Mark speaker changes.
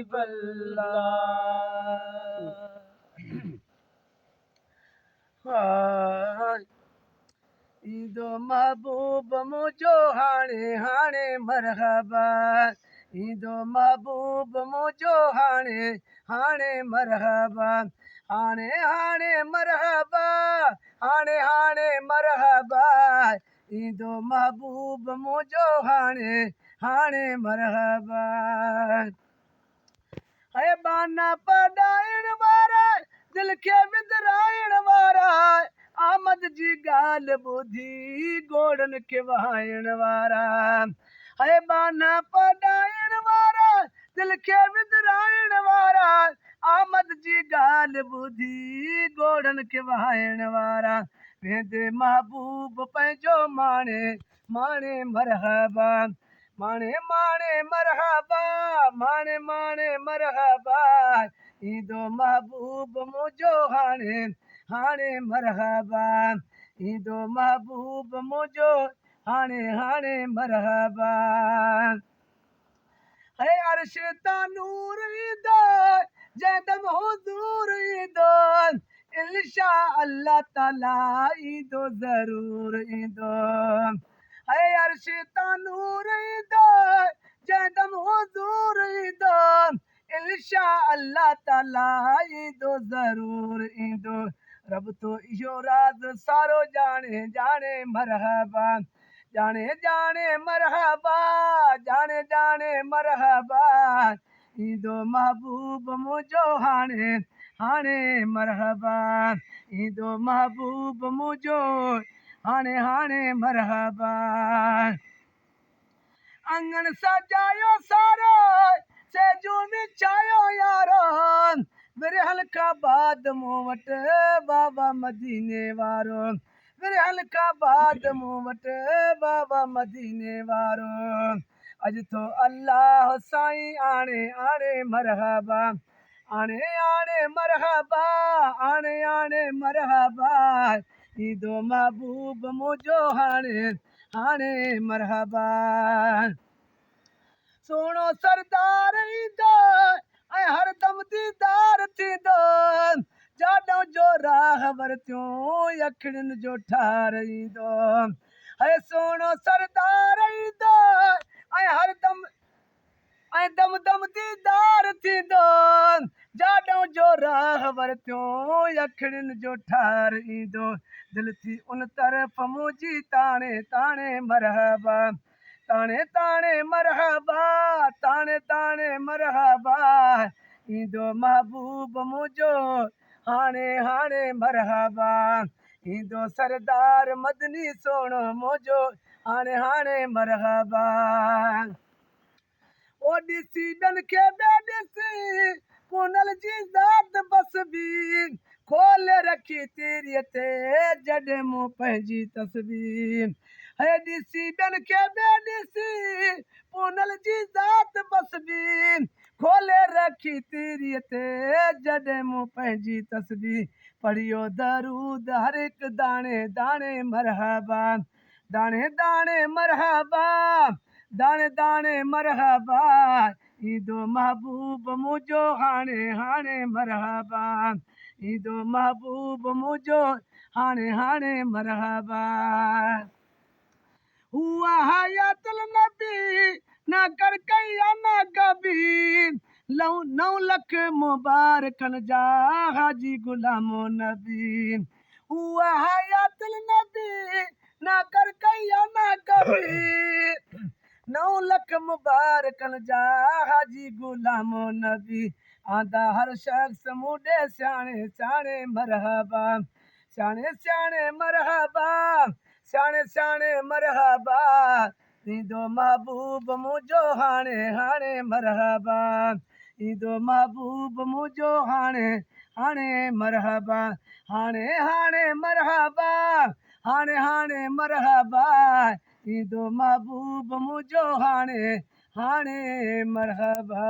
Speaker 1: हबीब अल्लाह ईंदो महबूब मुंहिंजो हाणे हाणे मरहबा ईंदो महबूब मुंहिंजो हाणे हाणे मरहबा हाणे हाणे मरहबा हाणे हाणे मरहबा ईंदो महबूब मुंहिंजो हाणे हाणे मरहबा है बाना पढ़ाइण वारा दिल खे विंदराइण वारा आमद जी ॻाल्हि ॿुधी घोड़नि खे वहाइण वारा है बाना पढ़ाइण वारा दिल खे विंदराइण वारा आमद जी ॻाल्हि ॿुधी घोड़नि खे वहाइण वारा वेंदे महबूब पंहिंजो माणे माणे मरहबा माणे माणे मरहबा माणे माणे मरहबा ईंदो महबूब मुंहिंजो हाणे हाणे मरहबा ईंदो महबूब मुंहिंजो हाणे हाणे मरहबा है अर्श तां नूर ईंदो जंहिं हुज़ूर ईंदो इंशा अल्लाह ताला ईंदो ज़रूर ईंदो है अर्श तां नूर ईंदो जंहिं हुज़ूर ईंदो इंशा अल्लाह ताला ईंदो ज़रूर ईंदो रब तो इहो राज़ सारो ॼाणे ॼाणे मरहबा ॼाणे ॼाणे मरहबा ॼाणे ॼाणे मरहबा ईंदो महबूब मुंहिंजो हाणे हाणे मरहबा ईंदो महबूब मुंहिंजो हाणे हाणे मरहबा अंगण सजायो सारो सेजूं विछायो यारो विरहल खां बाद मूं वटि बाबा मदीने वारो विरहल खां बाद मूं वटि बाबा मदीने वारो अॼु तो अल्लाह साईं आणे आणे मरहबा आणे आणे मरहबा आणे आणे मरहबा ईंदो महबूब मुंहिंजो हाणे हाणे मरहबा सोणो सरदार ईंदो ऐं हरदम दीदार थींदो जाॾो जो राह वरितियूं अखियुनि जो ठार ईंदो है सोणो सरदार ईंदो ऐं हरदम ऐं दम दम दीदार थींदो जाॾो जो राह वरितियूं अखियुनि जो ठार ईंदो दिलि थी उन तरफ़ मुंहिंजी ताणे ताणे मरहबा ताणे ताणे मरहबा ताणे ताणे मरहबा ईंदो महबूब मुंहिंजो हाणे हाणे मरहबा ईंदो सरदार मदनी सोणो मुंहिंजो हाणे हाणे मरहबा ओ ॾिसी ॿियनि खे ॿिया ॾिसी पूनल जी ज़ात बस बि खोले रखी तीरीअ ते जॾहिं मूं पंहिंजी तस्वीर है ॾिसी ॿियनि खे ॿिया ॾिसी पूनल जी ज़ात बस बि खोले रखी तीरीअ ते जॾहिं मूं पंहिंजी तस्वीर पढ़ियो दरूद हर हिकु दाणे दाणे मरहबा दाणे दाणे मरहबा दाणे दाणे मरहबा ईंदो महबूब मुंहिंजो हाणे हाणे मरहबा ईंदो महबूब मुंहिंजो हाणे हाणे मरहबा हुआ हयातुल नबी ना कर कया ना कभी 9 लख मुबारकनि जा हाजी गुलामो नबी हुआ हयातुल नबी ना कर कया ना कभी 9 लख मुबारकनि जा हाजी गुलामो नबी आंदा हर शख़्स मूंॾे सियाणे सियाणे मरहबा सियाणे सियाणे मरहबा सियाणे सियाणे मरहबा ईंदो महबूब मुंहिंजो हाणे हाणे मरहबा ईंदो महबूब मुंहिंजो हाणे हाणे मरहबा हाणे हाणे मरहबा हाणे हाणे मरहबा ईंदो महबूब मुंहिंजो हाणे हाणे मरहबा